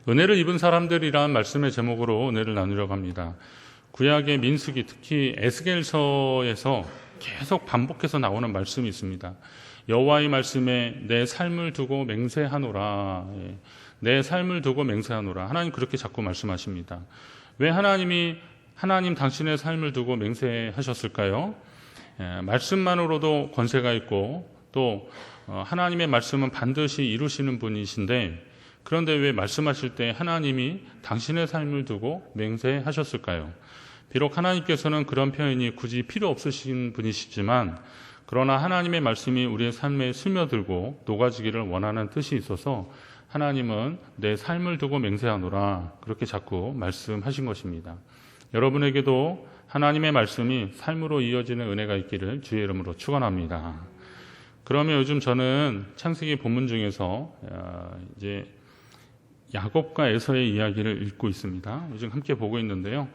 은혜를 입은 사람들이란 말씀의 제목으로 은혜를 나누려고 합니다. 구약의 민수기, 특히 에스겔서에서 계속 반복해서 나오는 말씀이 있습니다. 여호와의 말씀에 내 삶을 두고 맹세하노라. 내 삶을 두고 맹세하노라. 하나님 그렇게 자꾸 말씀하십니다. 왜 하나님 당신의 삶을 두고 맹세하셨을까요? 말씀만으로도 권세가 있고 또 하나님의 말씀은 반드시 이루시는 분이신데, 그런데 왜 말씀하실 때 하나님이 당신의 삶을 두고 맹세하셨을까요? 비록 하나님께서는 그런 표현이 굳이 필요 없으신 분이시지만, 그러나 하나님의 말씀이 우리의 삶에 스며들고 녹아지기를 원하는 뜻이 있어서 하나님은 내 삶을 두고 맹세하노라, 그렇게 자꾸 말씀하신 것입니다. 여러분에게도 하나님의 말씀이 삶으로 이어지는 은혜가 있기를 주의 이름으로 축원합니다. 그러면 요즘 저는 창세기 본문 중에서 이제 야곱과 에서의 이야기를 읽고 있습니다. 요즘 함께 보고 있는데요.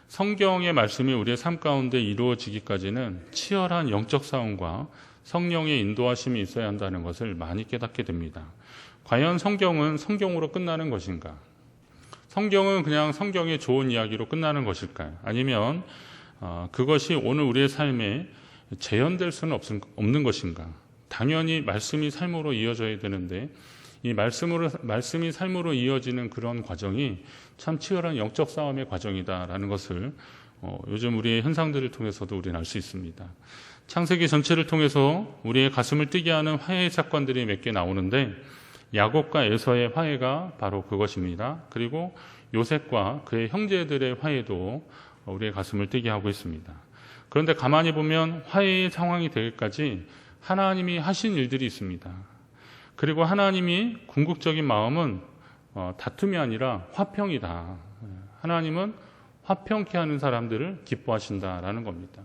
성경의 말씀이 우리의 삶 가운데 이루어지기까지는 치열한 영적 싸움과 성령의 인도하심이 있어야 한다는 것을 많이 깨닫게 됩니다. 과연 성경은 성경으로 끝나는 것인가? 성경은 그냥 성경의 좋은 이야기로 끝나는 것일까요? 아니면 그것이 오늘 우리의 삶에 재현될 수는 없는 것인가? 당연히 말씀이 삶으로 이어져야 되는데 이 말씀이 삶으로 이어지는 그런 과정이 참 치열한 영적 싸움의 과정이다라는 것을 요즘 우리의 현상들을 통해서도 우리는 알 수 있습니다. 창세기 전체를 통해서 우리의 가슴을 뛰게 하는 화해의 사건들이 몇 개 나오는데, 야곱과 에서의 화해가 바로 그것입니다. 그리고 요셉과 그의 형제들의 화해도 우리의 가슴을 뛰게 하고 있습니다. 그런데 가만히 보면 화해의 상황이 되기까지 하나님이 하신 일들이 있습니다. 그리고 하나님이 궁극적인 마음은 다툼이 아니라 화평이다. 하나님은 화평케 하는 사람들을 기뻐하신다라는 겁니다.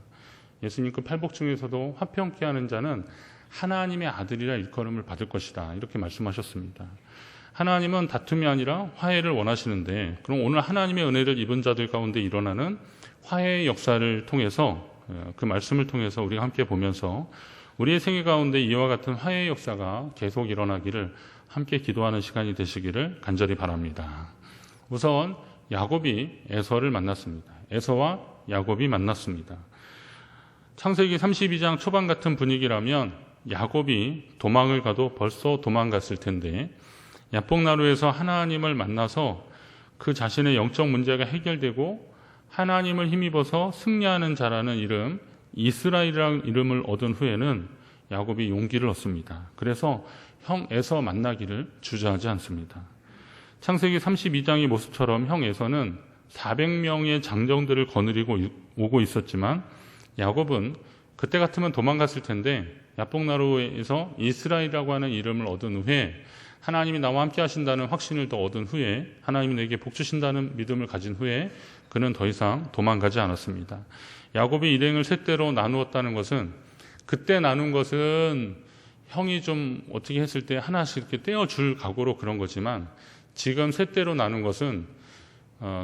예수님 그 팔복 중에서도 화평케 하는 자는 하나님의 아들이라 일컬음을 받을 것이다, 이렇게 말씀하셨습니다. 하나님은 다툼이 아니라 화해를 원하시는데, 그럼 오늘 하나님의 은혜를 입은 자들 가운데 일어나는 화해의 역사를 통해서, 그 말씀을 통해서 우리가 함께 보면서 우리의 생애 가운데 이와 같은 화해의 역사가 계속 일어나기를 함께 기도하는 시간이 되시기를 간절히 바랍니다. 우선 야곱이 에서를 만났습니다. 에서와 야곱이 만났습니다. 창세기 32장 초반 같은 분위기라면 야곱이 도망을 가도 벌써 도망갔을 텐데, 야복나루에서 하나님을 만나서 그 자신의 영적 문제가 해결되고 하나님을 힘입어서 승리하는 자라는 이름, 이스라엘이라는 이름을 얻은 후에는 야곱이 용기를 얻습니다. 그래서 형 에서 만나기를 주저하지 않습니다. 창세기 32장의 모습처럼 형 에서는 400명의 장정들을 거느리고 오고 있었지만, 야곱은 그때 같으면 도망갔을 텐데 야복나루에서 이스라엘이라고 하는 이름을 얻은 후에, 하나님이 나와 함께 하신다는 확신을 더 얻은 후에, 하나님이 내게 복 주신다는 믿음을 가진 후에 그는 더 이상 도망가지 않았습니다. 야곱이 일행을 셋대로 나누었다는 것은, 그때 나눈 것은 형이 좀 어떻게 했을 때 하나씩 이렇게 떼어줄 각오로 그런 거지만, 지금 셋대로 나눈 것은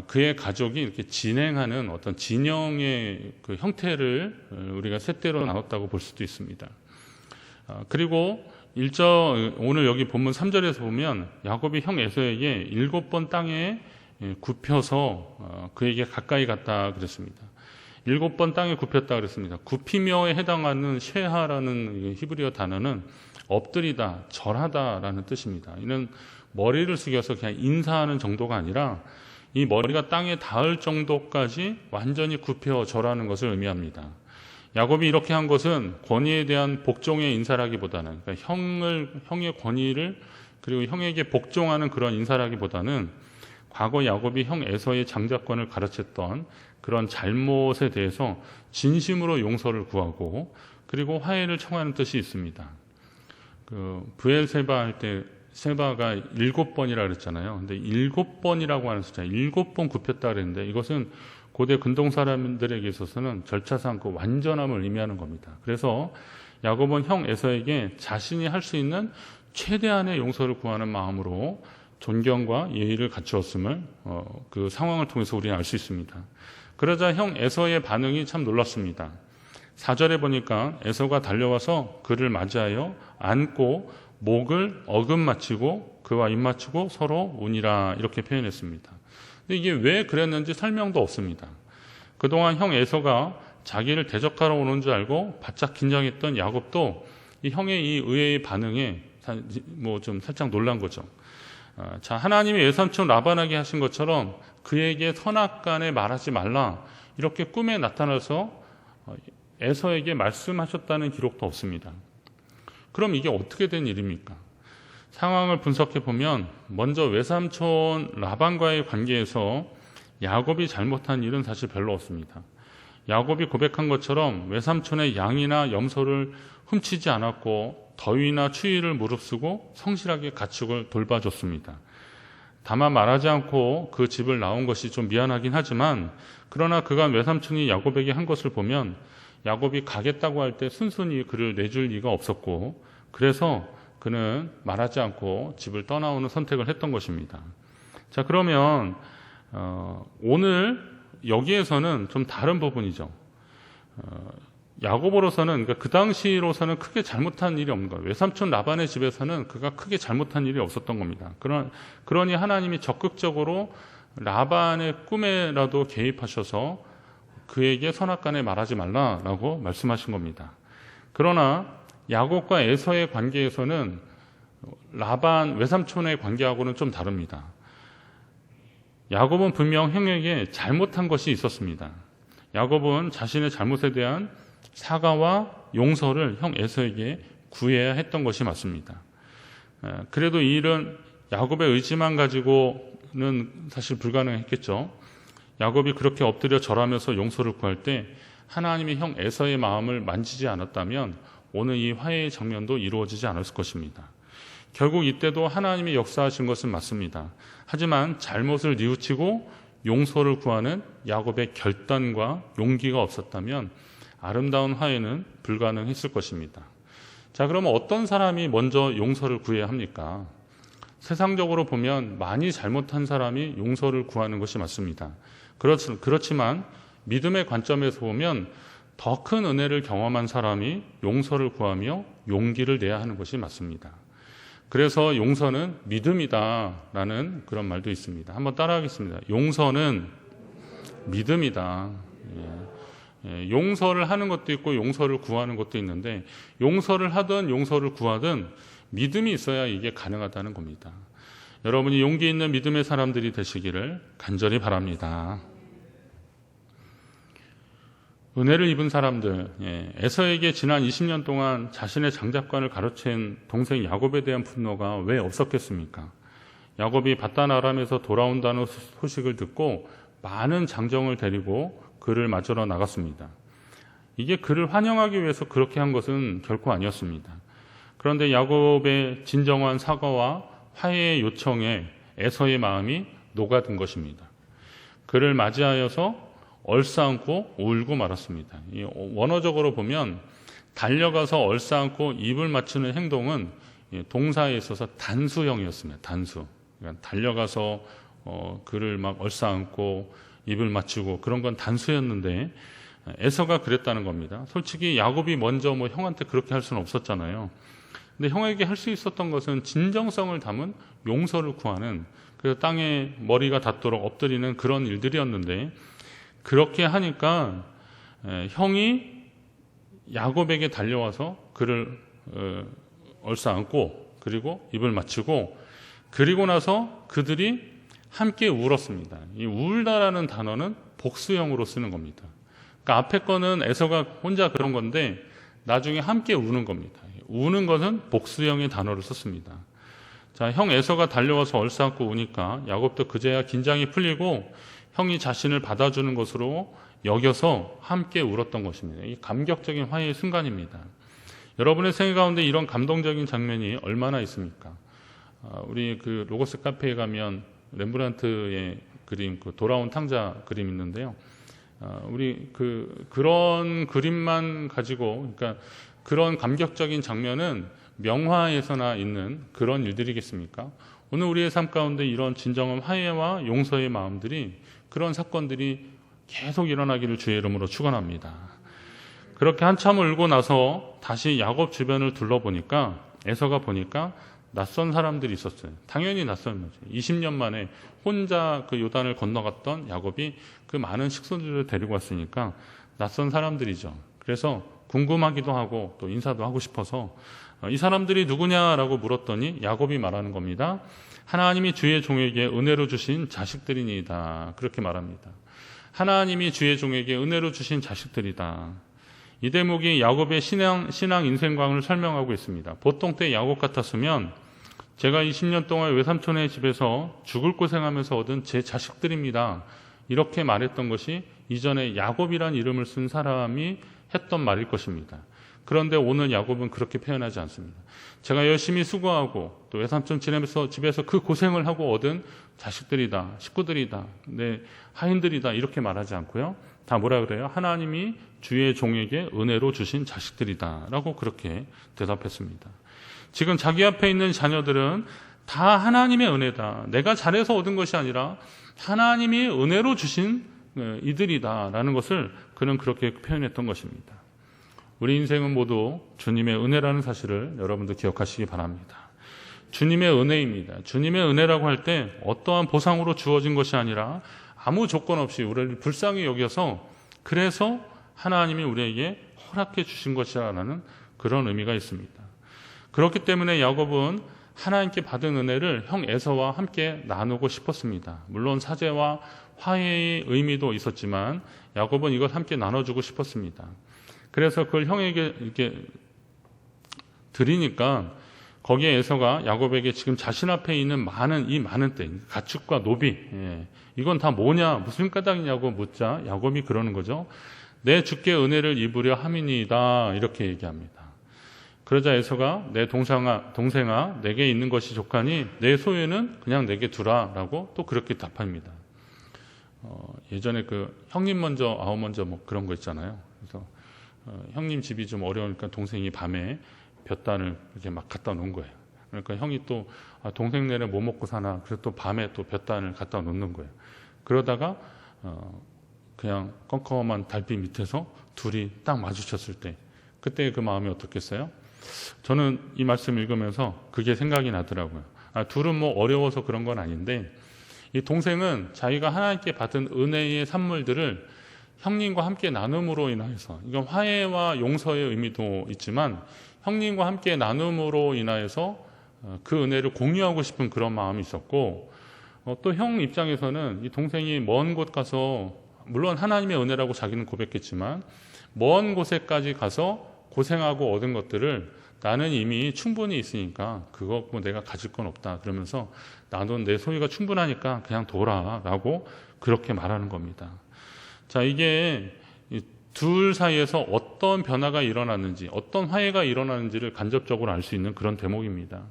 그의 가족이 이렇게 진행하는 어떤 진영의 그 형태를 우리가 셋대로 나눴다고 볼 수도 있습니다. 그리고 오늘 여기 본문 3절에서 보면 야곱이 형 에서에게 7번 땅에 굽혀서 그에게 가까이 갔다 그랬습니다. 7번 땅에 굽혔다 그랬습니다. 굽히며에 해당하는 쉐하라는 히브리어 단어는 엎드리다, 절하다라는 뜻입니다. 이는 머리를 숙여서 그냥 인사하는 정도가 아니라 이 머리가 땅에 닿을 정도까지 완전히 굽혀 절하는 것을 의미합니다. 야곱이 이렇게 한 것은 권위에 대한 복종의 인사라기보다는, 그러니까 형의 권위를 그리고 형에게 복종하는 그런 인사라기보다는 과거 야곱이 형 에서의 장자권을 가르쳤던 그런 잘못에 대해서 진심으로 용서를 구하고 그리고 화해를 청하는 뜻이 있습니다. 브엘세바 할 때 세바가 7번이라 그랬잖아요. 근데 7번이라고 하는 숫자, 7번 굽혔다 그랬는데, 이것은 고대 근동 사람들에게 있어서는 절차상 그 완전함을 의미하는 겁니다. 그래서 야곱은 형 에서에게 자신이 할 수 있는 최대한의 용서를 구하는 마음으로 존경과 예의를 갖추었음을 그 상황을 통해서 우리는 알 수 있습니다. 그러자 형 에서의 반응이 참 놀랍습니다. 4절에 보니까 에서가 달려와서 그를 맞이하여 안고 목을 어금맞히고 그 그와 입맞추고 서로 우니라 이렇게 표현했습니다. 근데 이게 왜 그랬는지 설명도 없습니다. 그동안 형 에서가 자기를 대적하러 오는 줄 알고 바짝 긴장했던 야곱도 이 형의 이 의외의 반응에 뭐 좀 살짝 놀란 거죠. 자, 하나님이 외삼촌 라반에게 하신 것처럼 그에게 선악간에 말하지 말라 이렇게 꿈에 나타나서 에서에게 말씀하셨다는 기록도 없습니다. 그럼 이게 어떻게 된 일입니까? 상황을 분석해 보면 먼저 외삼촌 라반과의 관계에서 야곱이 잘못한 일은 사실 별로 없습니다. 야곱이 고백한 것처럼 외삼촌의 양이나 염소를 훔치지 않았고 더위나 추위를 무릅쓰고 성실하게 가축을 돌봐줬습니다. 다만 말하지 않고 그 집을 나온 것이 좀 미안하긴 하지만 그러나 그간 외삼촌이 야곱에게 한 것을 보면 야곱이 가겠다고 할 때 순순히 그를 내줄 리가 없었고 그래서 그는 말하지 않고 집을 떠나오는 선택을 했던 것입니다. 자, 그러면 오늘 여기에서는 좀 다른 부분이죠. 야곱으로서는 그러니까 그 당시로서는 크게 잘못한 일이 없는 거예요. 외삼촌 라반의 집에서는 그가 크게 잘못한 일이 없었던 겁니다. 그러니 하나님이 적극적으로 라반의 꿈에라도 개입하셔서 그에게 선악간에 말하지 말라라고 말씀하신 겁니다. 그러나 야곱과 에서의 관계에서는 라반 외삼촌의 관계하고는 좀 다릅니다. 야곱은 분명 형에게 잘못한 것이 있었습니다. 야곱은 자신의 잘못에 대한 사과와 용서를 형 에서에게 구해야 했던 것이 맞습니다. 그래도 이 일은 야곱의 의지만 가지고는 사실 불가능했겠죠. 야곱이 그렇게 엎드려 절하면서 용서를 구할 때 하나님이 형 에서의 마음을 만지지 않았다면 오늘 이 화해의 장면도 이루어지지 않았을 것입니다. 결국 이때도 하나님이 역사하신 것은 맞습니다. 하지만 잘못을 뉘우치고 용서를 구하는 야곱의 결단과 용기가 없었다면 아름다운 화해는 불가능했을 것입니다. 자, 그러면 어떤 사람이 먼저 용서를 구해야 합니까? 세상적으로 보면 많이 잘못한 사람이 용서를 구하는 것이 맞습니다. 그렇지만 믿음의 관점에서 보면 더 큰 은혜를 경험한 사람이 용서를 구하며 용기를 내야 하는 것이 맞습니다. 그래서 용서는 믿음이다라는 그런 말도 있습니다. 한번 따라하겠습니다. 용서는 믿음이다. 용서를 하는 것도 있고 용서를 구하는 것도 있는데 용서를 하든 용서를 구하든 믿음이 있어야 이게 가능하다는 겁니다. 여러분이 용기 있는 믿음의 사람들이 되시기를 간절히 바랍니다. 은혜를 입은 사람들, 에서에게 지난 20년 동안 자신의 장작관을 가로챈 동생 야곱에 대한 분노가 왜 없었겠습니까? 야곱이 바단 아람에서 돌아온다는 소식을 듣고 많은 장정을 데리고 그를 맞으러 나갔습니다. 이게 그를 환영하기 위해서 그렇게 한 것은 결코 아니었습니다. 그런데 야곱의 진정한 사과와 화해의 요청에 에서의 마음이 녹아든 것입니다. 그를 맞이하여서 얼싸안고 울고 말았습니다. 원어적으로 보면 달려가서 얼싸안고 입을 맞추는 행동은 동사에 있어서 단수형이었습니다. 단수. 그러니까 달려가서 그를 막 얼싸안고 입을 맞추고 그런 건 단수였는데 에서가 그랬다는 겁니다. 솔직히 야곱이 먼저 뭐 형한테 그렇게 할 수는 없었잖아요. 근데 형에게 할 수 있었던 것은 진정성을 담은 용서를 구하는, 그래서 땅에 머리가 닿도록 엎드리는 그런 일들이었는데 그렇게 하니까 형이 야곱에게 달려와서 그를 얼싸안고 그리고 입을 맞추고 그리고 나서 그들이 함께 울었습니다. 이 울다라는 단어는 복수형으로 쓰는 겁니다. 그러니까 앞에 거는 에서가 혼자 그런 건데 나중에 함께 우는 겁니다. 우는 것은 복수형의 단어를 썼습니다. 자, 형 에서가 달려와서 얼싸안고 우니까 야곱도 그제야 긴장이 풀리고 형이 자신을 받아주는 것으로 여겨서 함께 울었던 것입니다. 이 감격적인 화해의 순간입니다. 여러분의 생애 가운데 이런 감동적인 장면이 얼마나 있습니까? 우리 그 로고스 카페에 가면 렘브란트의 그림, 그 돌아온 탕자 그림 있는데요. 우리 그런 그림만 가지고, 그러니까 그런 감격적인 장면은 명화에서나 있는 그런 일들이겠습니까? 오늘 우리의 삶 가운데 이런 진정한 화해와 용서의 마음들이, 그런 사건들이 계속 일어나기를 주의 이름으로 축원합니다. 그렇게 한참 울고 나서 다시 야곱 주변을 둘러보니까 에서가 보니까 낯선 사람들이 있었어요. 당연히 낯선 거죠. 20년 만에 혼자 그 요단을 건너갔던 야곱이 그 많은 식구들을 데리고 왔으니까 낯선 사람들이죠. 그래서 궁금하기도 하고 또 인사도 하고 싶어서 이 사람들이 누구냐라고 물었더니 야곱이 말하는 겁니다. 하나님이 주의 종에게 은혜로 주신 자식들이니이다. 그렇게 말합니다. 하나님이 주의 종에게 은혜로 주신 자식들이다. 이 대목이 야곱의 신앙 인생관을 설명하고 있습니다. 보통 때 야곱 같았으면 제가 20년 동안 외삼촌의 집에서 죽을 고생하면서 얻은 제 자식들입니다. 이렇게 말했던 것이 이전에 야곱이란 이름을 쓴 사람이 했던 말일 것입니다. 그런데 오늘 야곱은 그렇게 표현하지 않습니다. 제가 열심히 수고하고 또 외삼촌 집에서 그 고생을 하고 얻은 자식들이다, 식구들이다, 내 하인들이다 이렇게 말하지 않고요. 다 뭐라 그래요? 하나님이 주의 종에게 은혜로 주신 자식들이다 라고 그렇게 대답했습니다. 지금 자기 앞에 있는 자녀들은 다 하나님의 은혜다. 내가 잘해서 얻은 것이 아니라 하나님이 은혜로 주신 이들이다 라는 것을 그는 그렇게 표현했던 것입니다. 우리 인생은 모두 주님의 은혜라는 사실을 여러분도 기억하시기 바랍니다. 주님의 은혜입니다. 주님의 은혜라고 할 때 어떠한 보상으로 주어진 것이 아니라 아무 조건 없이 우리를 불쌍히 여겨서 그래서 하나님이 우리에게 허락해 주신 것이라는 그런 의미가 있습니다. 그렇기 때문에 야곱은 하나님께 받은 은혜를 형 에서와 함께 나누고 싶었습니다. 물론 사죄와 화해의 의미도 있었지만 야곱은 이걸 함께 나눠주고 싶었습니다. 그래서 그걸 형에게 이렇게 드리니까 거기에 에서가 야곱에게 지금 자신 앞에 있는 많은 때 가축과 노비, 이건 다 뭐냐 무슨 까닭이냐고 묻자 야곱이 그러는 거죠. 내 주께 은혜를 입으려 함이니이다 이렇게 얘기합니다. 그러자 에서가 내 동생아 내게 있는 것이 족하니 내 소유는 그냥 내게 두라라고 또 그렇게 답합니다. 예전에 그 형님 먼저 아우 먼저 뭐 그런 거 있잖아요. 그래서 형님 집이 좀 어려우니까 동생이 밤에 볕단을 이렇게 막 갖다 놓은 거예요. 그러니까 형이 또 동생 내내 뭐 먹고 사나 그래서 또 밤에 또 볕단을 갖다 놓는 거예요. 그러다가 그냥 껌껌한 달빛 밑에서 둘이 딱 마주쳤을 때 그때 그 마음이 어떻겠어요? 저는 이 말씀 읽으면서 그게 생각이 나더라고요. 둘은 뭐 어려워서 그런 건 아닌데 이 동생은 자기가 하나님께 받은 은혜의 산물들을 형님과 함께 나눔으로 인하여서 이건 화해와 용서의 의미도 있지만 형님과 함께 나눔으로 인하여서 그 은혜를 공유하고 싶은 그런 마음이 있었고 또 형 입장에서는 이 동생이 먼 곳 가서 물론 하나님의 은혜라고 자기는 고백했지만 먼 곳에까지 가서 고생하고 얻은 것들을 나는 이미 충분히 있으니까 그거 뭐 내가 가질 건 없다 그러면서 나는 내 소유가 충분하니까 그냥 둬라라고 그렇게 말하는 겁니다. 자, 이게 둘 사이에서 어떤 변화가 일어났는지 어떤 화해가 일어나는지를 간접적으로 알 수 있는 그런 대목입니다.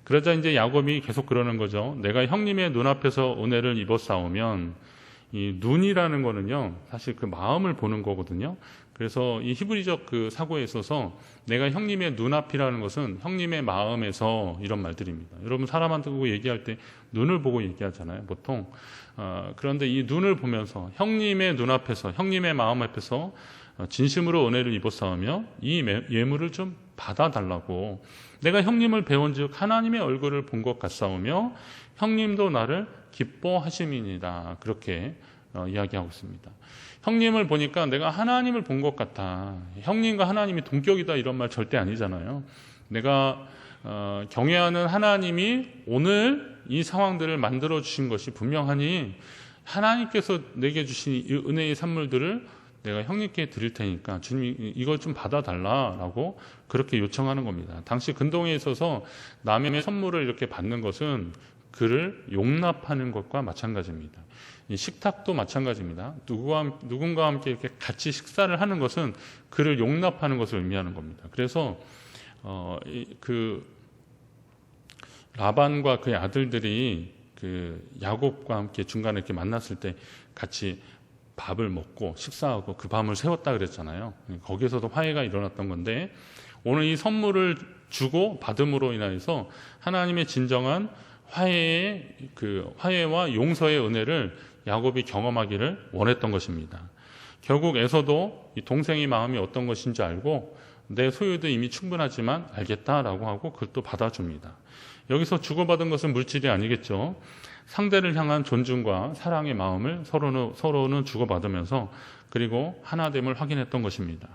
그러자 이제 야곱이 계속 그러는 거죠. 내가 형님의 눈앞에서 은혜를 입었사오면 이 눈이라는 거는요 사실 그 마음을 보는 거거든요. 그래서 이 히브리적 그 사고에 있어서 내가 형님의 눈앞이라는 것은 형님의 마음에서 이런 말들입니다. 여러분 사람한테 얘기할 때 눈을 보고 얘기하잖아요 보통. 그런데 이 눈을 보면서 형님의 눈앞에서 형님의 마음 앞에서 진심으로 은혜를 입었사오며 이 예물을 좀 받아달라고 내가 형님을 배운즉 하나님의 얼굴을 본 것 같사오며 형님도 나를 기뻐하심이니라 그렇게 이야기하고 있습니다. 형님을 보니까 내가 하나님을 본 것 같아. 형님과 하나님이 동격이다 이런 말 절대 아니잖아요. 내가 경외하는 하나님이 오늘 이 상황들을 만들어 주신 것이 분명하니 하나님께서 내게 주신 이 은혜의 산물들을 내가 형님께 드릴 테니까 주님이 이걸 좀 받아달라라고 그렇게 요청하는 겁니다. 당시 근동에 있어서 남의 선물을 이렇게 받는 것은 그를 용납하는 것과 마찬가지입니다. 이 식탁도 마찬가지입니다. 누군가와 함께 이렇게 같이 식사를 하는 것은 그를 용납하는 것을 의미하는 겁니다. 그래서 그 라반과 그의 아들들이 그 야곱과 함께 중간에 이렇게 만났을 때 같이 밥을 먹고 식사하고 그 밤을 새웠다 그랬잖아요. 거기에서도 화해가 일어났던 건데 오늘 이 선물을 주고 받음으로 인하여서 하나님의 진정한 화해와 용서의 은혜를 야곱이 경험하기를 원했던 것입니다. 결국 에서도 이 동생의 마음이 어떤 것인지 알고 내 소유도 이미 충분하지만 알겠다라고 하고 그걸 또 받아줍니다. 여기서 주고받은 것은 물질이 아니겠죠. 상대를 향한 존중과 사랑의 마음을 서로는 주고받으면서 그리고 하나됨을 확인했던 것입니다.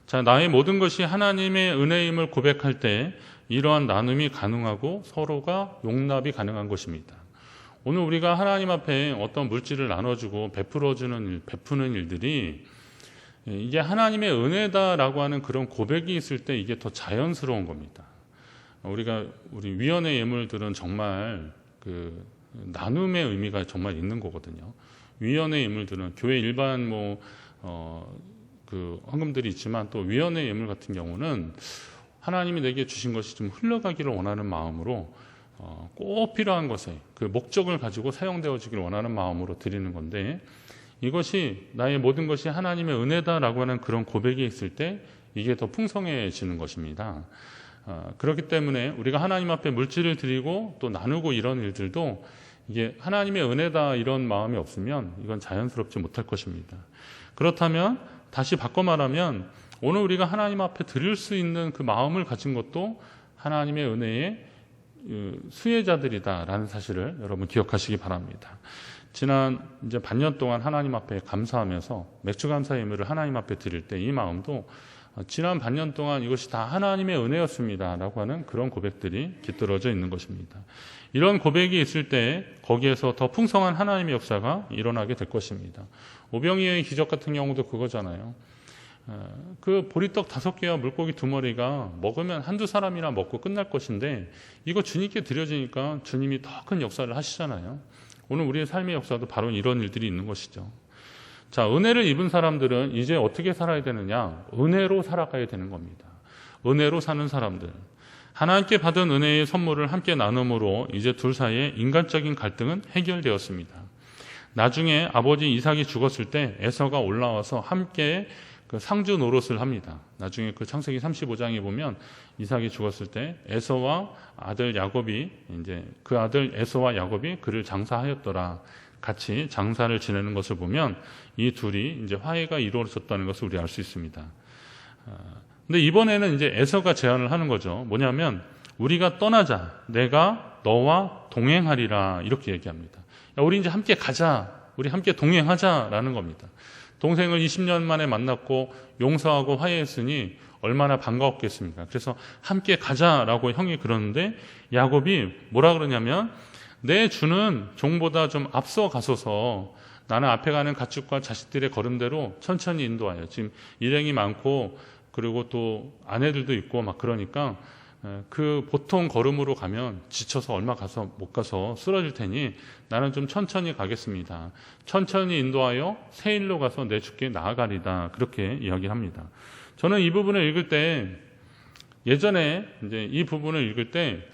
자, 나의 모든 것이 하나님의 은혜임을 고백할 때 이러한 나눔이 가능하고 서로가 용납이 가능한 것입니다. 오늘 우리가 하나님 앞에 어떤 물질을 나눠주고 베푸는 일들이 이게 하나님의 은혜다라고 하는 그런 고백이 있을 때 이게 더 자연스러운 겁니다. 우리 위원회 예물들은 정말 그 나눔의 의미가 정말 있는 거거든요. 위원회 예물들은 교회 일반 그 헌금들이 있지만 또 위원회 예물 같은 경우는 하나님이 내게 주신 것이 좀 흘러가기를 원하는 마음으로 꼭 필요한 것에 그 목적을 가지고 사용되어지기를 원하는 마음으로 드리는 건데 이것이 나의 모든 것이 하나님의 은혜다라고 하는 그런 고백이 있을 때 이게 더 풍성해지는 것입니다. 그렇기 때문에 우리가 하나님 앞에 물질을 드리고 또 나누고 이런 일들도 이게 하나님의 은혜다 이런 마음이 없으면 이건 자연스럽지 못할 것입니다. 그렇다면 다시 바꿔 말하면 오늘 우리가 하나님 앞에 드릴 수 있는 그 마음을 가진 것도 하나님의 은혜의 수혜자들이다라는 사실을 여러분 기억하시기 바랍니다. 지난 이제 반년 동안 하나님 앞에 감사하면서 맥주감사 예물을 하나님 앞에 드릴 때 이 마음도 지난 반년 동안 이것이 다 하나님의 은혜였습니다라고 하는 그런 고백들이 깃들어져 있는 것입니다. 이런 고백이 있을 때 거기에서 더 풍성한 하나님의 역사가 일어나게 될 것입니다. 오병이어의 기적 같은 경우도 그거잖아요. 그 보리떡 5개와 물고기 2마리가 먹으면 한두 사람이나 먹고 끝날 것인데 이거 주님께 드려지니까 주님이 더 큰 역사를 하시잖아요. 오늘 우리의 삶의 역사도 바로 이런 일들이 있는 것이죠. 자, 은혜를 입은 사람들은 이제 어떻게 살아야 되느냐? 은혜로 살아가야 되는 겁니다. 은혜로 사는 사람들. 하나님께 받은 은혜의 선물을 함께 나눔으로 이제 둘 사이의 인간적인 갈등은 해결되었습니다. 나중에 아버지 이삭이 죽었을 때 에서가 올라와서 함께 그 상주 노릇을 합니다. 나중에 그 창세기 35장에 보면 이삭이 죽었을 때 에서와 아들 야곱이 이제 그 아들 에서와 야곱이 그를 장사하였더라. 같이 장사를 지내는 것을 보면 이 둘이 이제 화해가 이루어졌다는 것을 우리 알 수 있습니다. 근데 이번에는 이제 에서가 제안을 하는 거죠. 뭐냐면 우리가 떠나자. 내가 너와 동행하리라. 이렇게 얘기합니다. 야, 우리 이제 함께 가자. 우리 함께 동행하자라는 겁니다. 동생을 20년 만에 만났고 용서하고 화해했으니 얼마나 반가웠겠습니까? 그래서 함께 가자라고 형이 그러는데 야곱이 뭐라 그러냐면 내 주는 종보다 좀 앞서 가소서 나는 앞에 가는 가축과 자식들의 걸음대로 천천히 인도하여. 지금 일행이 많고 그리고 또 아내들도 있고 막 그러니까 그 보통 걸음으로 가면 지쳐서 못 가서 쓰러질 테니 나는 좀 천천히 가겠습니다. 천천히 인도하여 새 일로 가서 내 주께 나아가리다. 그렇게 이야기합니다. 저는 이 부분을 읽을 때 예전에 이제 이 부분을 읽을 때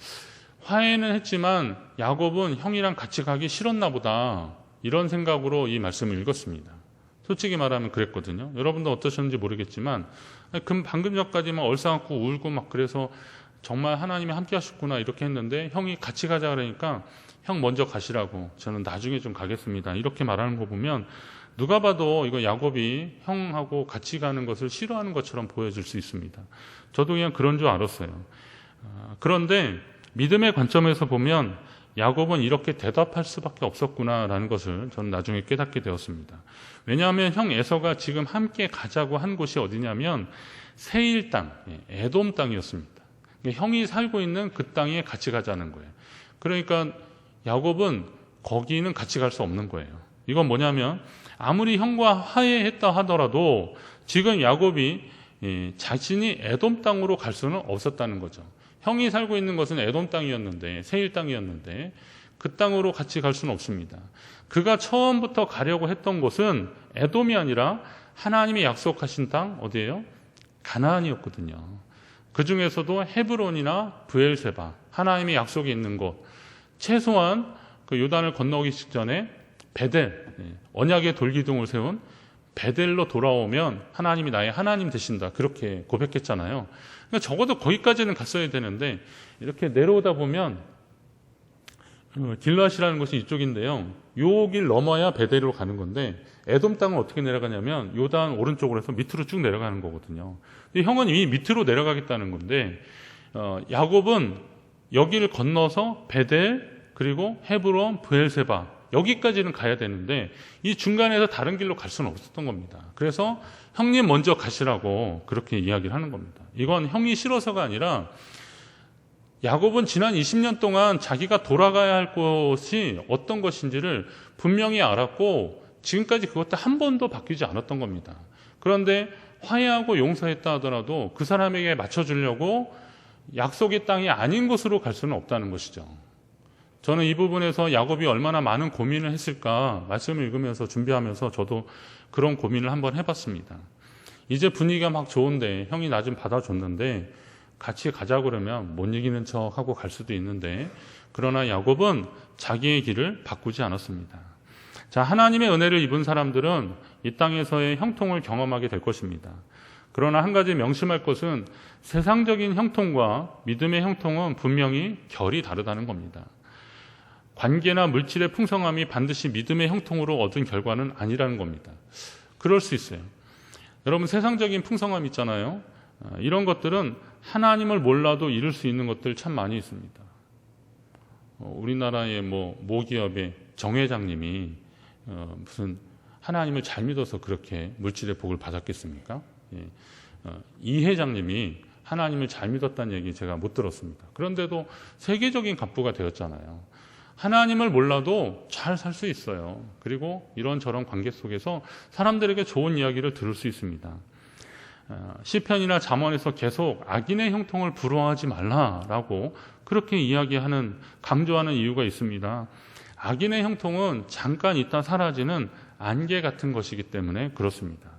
화해는 했지만 야곱은 형이랑 같이 가기 싫었나 보다. 이런 생각으로 이 말씀을 읽었습니다. 솔직히 말하면 그랬거든요. 여러분도 어떠셨는지 모르겠지만 방금 전까지만 얼싸안고 울고 막 그래서 정말 하나님이 함께 하셨구나 이렇게 했는데 형이 같이 가자 그러니까 형 먼저 가시라고 저는 나중에 좀 가겠습니다. 이렇게 말하는 거 보면 누가 봐도 이거 야곱이 형하고 같이 가는 것을 싫어하는 것처럼 보여질 수 있습니다. 저도 그냥 그런 줄 알았어요. 그런데 믿음의 관점에서 보면 야곱은 이렇게 대답할 수밖에 없었구나라는 것을 저는 나중에 깨닫게 되었습니다. 왜냐하면 형 에서가 지금 함께 가자고 한 곳이 어디냐면 세일 땅, 에돔 땅이었습니다. 형이 살고 있는 그 땅에 같이 가자는 거예요. 그러니까 야곱은 거기는 같이 갈 수 없는 거예요. 이건 뭐냐면 아무리 형과 화해했다 하더라도 지금 야곱이 자신이 에돔 땅으로 갈 수는 없었다는 거죠. 형이 살고 있는 것은 에돔 땅이었는데 세일 땅이었는데 그 땅으로 같이 갈 수는 없습니다. 그가 처음부터 가려고 했던 곳은 에돔이 아니라 하나님이 약속하신 땅 어디예요? 가나안이었거든요. 그 중에서도 헤브론이나 브엘세바 하나님의 약속이 있는 곳 최소한 그 요단을 건너기 직전에 베델 언약의 돌기둥을 세운 베델로 돌아오면 하나님이 나의 하나님 되신다 그렇게 고백했잖아요. 그러니까 적어도 거기까지는 갔어야 되는데 이렇게 내려오다 보면 길앗이라는 것이 이쪽인데요. 요 길 넘어야 베델로 가는 건데 에돔 땅은 어떻게 내려가냐면 요단 오른쪽으로 해서 밑으로 쭉 내려가는 거거든요. 근데 형은 이미 밑으로 내려가겠다는 건데 야곱은 여기를 건너서 베델 그리고 헤브론, 브엘세바 여기까지는 가야 되는데 이 중간에서 다른 길로 갈 수는 없었던 겁니다. 그래서 형님 먼저 가시라고 그렇게 이야기를 하는 겁니다. 이건 형이 싫어서가 아니라 야곱은 지난 20년 동안 자기가 돌아가야 할 곳이 어떤 것인지를 분명히 알았고 지금까지 그것도 한 번도 바뀌지 않았던 겁니다. 그런데 화해하고 용서했다 하더라도 그 사람에게 맞춰주려고 약속의 땅이 아닌 곳으로 갈 수는 없다는 것이죠. 저는 이 부분에서 야곱이 얼마나 많은 고민을 했을까 말씀을 읽으면서 준비하면서 저도 그런 고민을 한번 해봤습니다. 이제 분위기가 막 좋은데 형이 나 좀 받아줬는데 같이 가자 그러면 못 이기는 척하고 갈 수도 있는데 그러나 야곱은 자기의 길을 바꾸지 않았습니다. 자, 하나님의 은혜를 입은 사람들은 이 땅에서의 형통을 경험하게 될 것입니다. 그러나 한 가지 명심할 것은 세상적인 형통과 믿음의 형통은 분명히 결이 다르다는 겁니다. 관계나 물질의 풍성함이 반드시 믿음의 형통으로 얻은 결과는 아니라는 겁니다. 그럴 수 있어요. 여러분 세상적인 풍성함 있잖아요. 이런 것들은 하나님을 몰라도 이룰 수 있는 것들 참 많이 있습니다. 우리나라의 모기업의 정 회장님이 무슨 하나님을 잘 믿어서 그렇게 물질의 복을 받았겠습니까? 이 회장님이 하나님을 잘 믿었다는 얘기 제가 못 들었습니다. 그런데도 세계적인 갑부가 되었잖아요. 하나님을 몰라도 잘 살 수 있어요. 그리고 이런저런 관계 속에서 사람들에게 좋은 이야기를 들을 수 있습니다. 시편이나 잠언에서 계속 악인의 형통을 부러워하지 말라라고 그렇게 이야기하는 강조하는 이유가 있습니다. 악인의 형통은 잠깐 있다 사라지는 안개 같은 것이기 때문에 그렇습니다.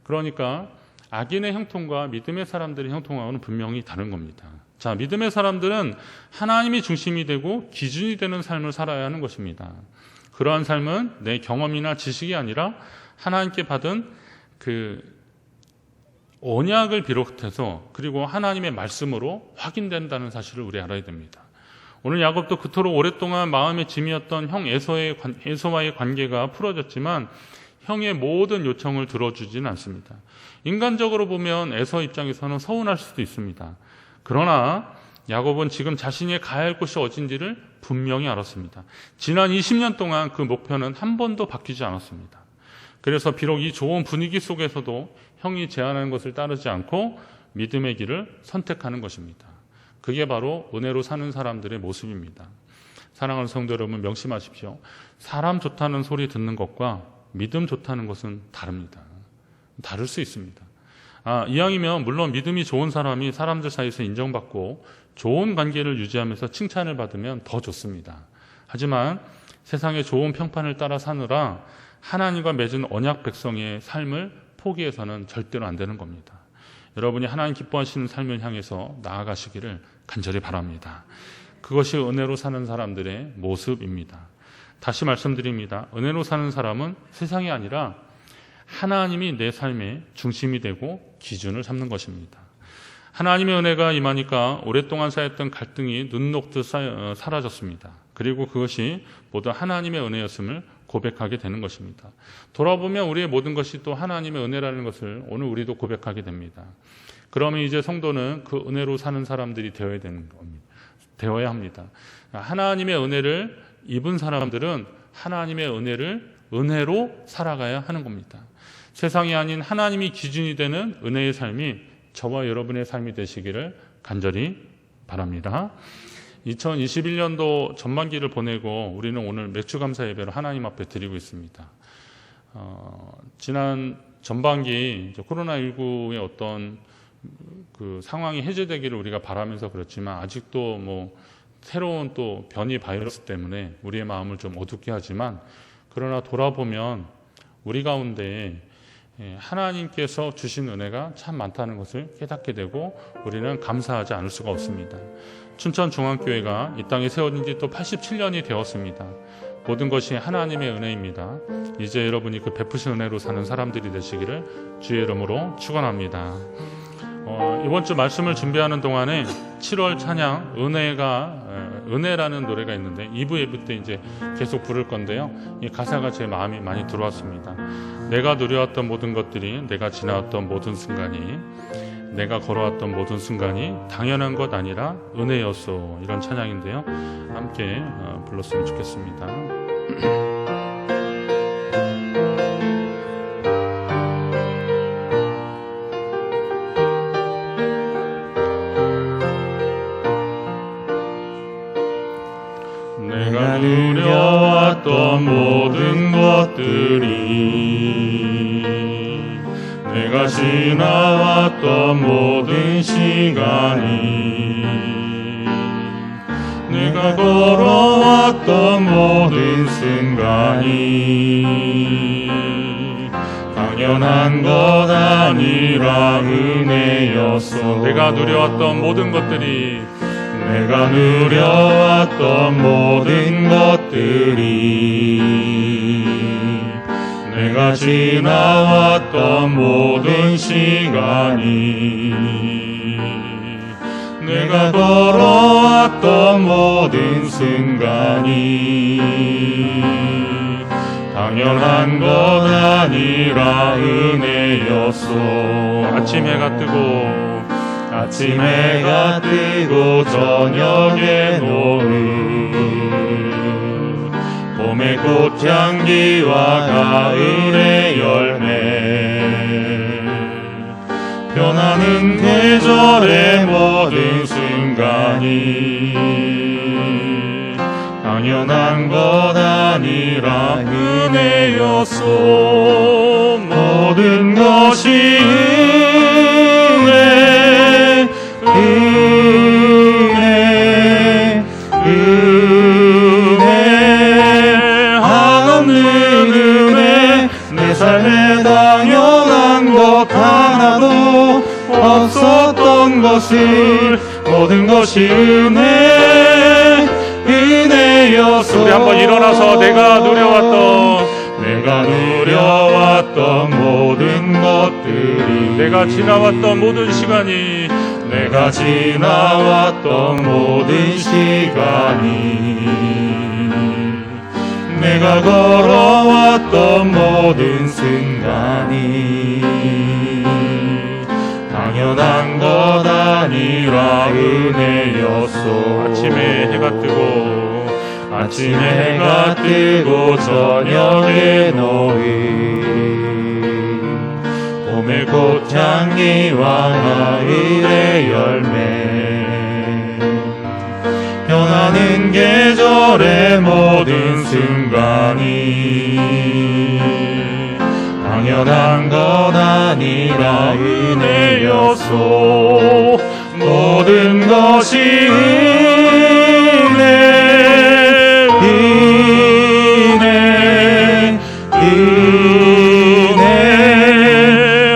그러니까 악인의 형통과 믿음의 사람들의 형통하고는 분명히 다른 겁니다. 자, 믿음의 사람들은 하나님이 중심이 되고 기준이 되는 삶을 살아야 하는 것입니다. 그러한 삶은 내 경험이나 지식이 아니라 하나님께 받은 그 언약을 비롯해서 그리고 하나님의 말씀으로 확인된다는 사실을 우리 알아야 됩니다. 오늘 야곱도 그토록 오랫동안 마음의 짐이었던 형 에서와의 관계가 풀어졌지만 형의 모든 요청을 들어주지는 않습니다. 인간적으로 보면 에서 입장에서는 서운할 수도 있습니다. 그러나 야곱은 지금 자신이 가야 할 곳이 어딘지를 분명히 알았습니다. 지난 20년 동안 그 목표는 한 번도 바뀌지 않았습니다. 그래서 비록 이 좋은 분위기 속에서도 형이 제안하는 것을 따르지 않고 믿음의 길을 선택하는 것입니다. 그게 바로 은혜로 사는 사람들의 모습입니다. 사랑하는 성도 여러분 명심하십시오. 사람 좋다는 소리 듣는 것과 믿음 좋다는 것은 다릅니다. 다를 수 있습니다. 이왕이면 물론 믿음이 좋은 사람이 사람들 사이에서 인정받고 좋은 관계를 유지하면서 칭찬을 받으면 더 좋습니다. 하지만 세상의 좋은 평판을 따라 사느라 하나님과 맺은 언약 백성의 삶을 포기해서는 절대로 안 되는 겁니다. 여러분이 하나님 기뻐하시는 삶을 향해서 나아가시기를 간절히 바랍니다. 그것이 은혜로 사는 사람들의 모습입니다. 다시 말씀드립니다. 은혜로 사는 사람은 세상이 아니라 하나님이 내 삶의 중심이 되고 기준을 삼는 것입니다. 하나님의 은혜가 임하니까 오랫동안 쌓였던 갈등이 눈 녹듯 사라졌습니다. 그리고 그것이 모두 하나님의 은혜였음을 고백하게 되는 것입니다. 돌아보면 우리의 모든 것이 또 하나님의 은혜라는 것을 오늘 우리도 고백하게 됩니다. 그러면 이제 성도는 그 은혜로 사는 사람들이 되어야 되는 겁니다. 되어야 합니다. 하나님의 은혜를 입은 사람들은 하나님의 은혜로 살아가야 하는 겁니다. 세상이 아닌 하나님이 기준이 되는 은혜의 삶이 저와 여러분의 삶이 되시기를 간절히 바랍니다. 2021년도 전반기를 보내고 우리는 오늘 맥주감사 예배를 하나님 앞에 드리고 있습니다. 지난 전반기 코로나19의 어떤 그 상황이 해제되기를 우리가 바라면서 그렇지만 아직도 새로운 또 변이 바이러스 때문에 우리의 마음을 좀 어둡게 하지만 그러나 돌아보면 우리 가운데 하나님께서 주신 은혜가 참 많다는 것을 깨닫게 되고 우리는 감사하지 않을 수가 없습니다. 춘천중앙교회가 이 땅에 세워진 지 또 87년이 되었습니다. 모든 것이 하나님의 은혜입니다. 이제 여러분이 그 베푸신 은혜로 사는 사람들이 되시기를 주의 이름으로 축원합니다. 이번 주 말씀을 준비하는 동안에 7월 찬양 은혜라는 노래가 있는데 2부 예배 때 이제 계속 부를 건데요. 이 가사가 제 마음에 많이 들어왔습니다. 내가 누려왔던 모든 것들이, 내가 지나왔던 모든 순간이, 내가 걸어왔던 모든 순간이 당연한 것 아니라 은혜였소. 이런 찬양인데요. 함께 불렀으면 좋겠습니다. 내가 누려왔던 모든 것들이, 내가 지나왔던 모든 시간이, 내가 걸어왔던 모든 순간이 당연한 것 아니라 은혜였어. 내가 누려왔던 모든 것들이, 내가 누려왔던 모든 것들이, 내가 지나왔던 모든 시간이, 내가 걸어왔던 모든 순간이 당연한 것 아니라 은혜였소. 아침 해가 뜨고 저녁에 노을, 봄의 꽃향기와 가을의 열매, 변하는 계절의 모든 순간이 당연한 것 아니라 은혜였소. 모든 것이 은혜, 한없는 은혜. 내 삶에 당연한 것 하나도 없었던 것을, 모든 것이 은혜였소. 우리 한번 일어나서 내가 누려왔던 모든 것들이, 내가 지나왔던 모든 시간이, 내가 지나왔던 모든 시간이, 내가 걸어왔던 모든 순간이 당연한 것 아니라 은혜였소. 아침에 해가 뜨고 저녁에 노을, 봄의 꽃향기와 가을의 열매, 변하는 계절의 모든 순간이 당연한 것 아니라 은혜였소. 모든 것이 은혜,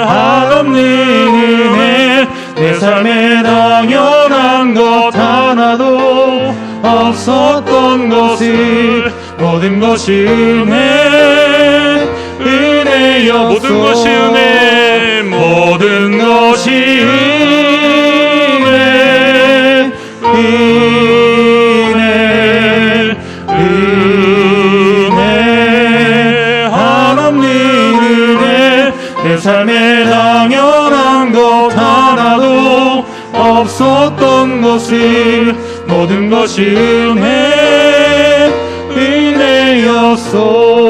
한없는 은혜. 내 삶에 당연한 것 하나도 없었던 것을, 모든 것이 은혜였소. 모든 것이 은혜, 모든 것이 은혜, 한없는 은혜. 내 삶에 당연한 것 하나도 없었던 것을, 모든 것이 은혜였소.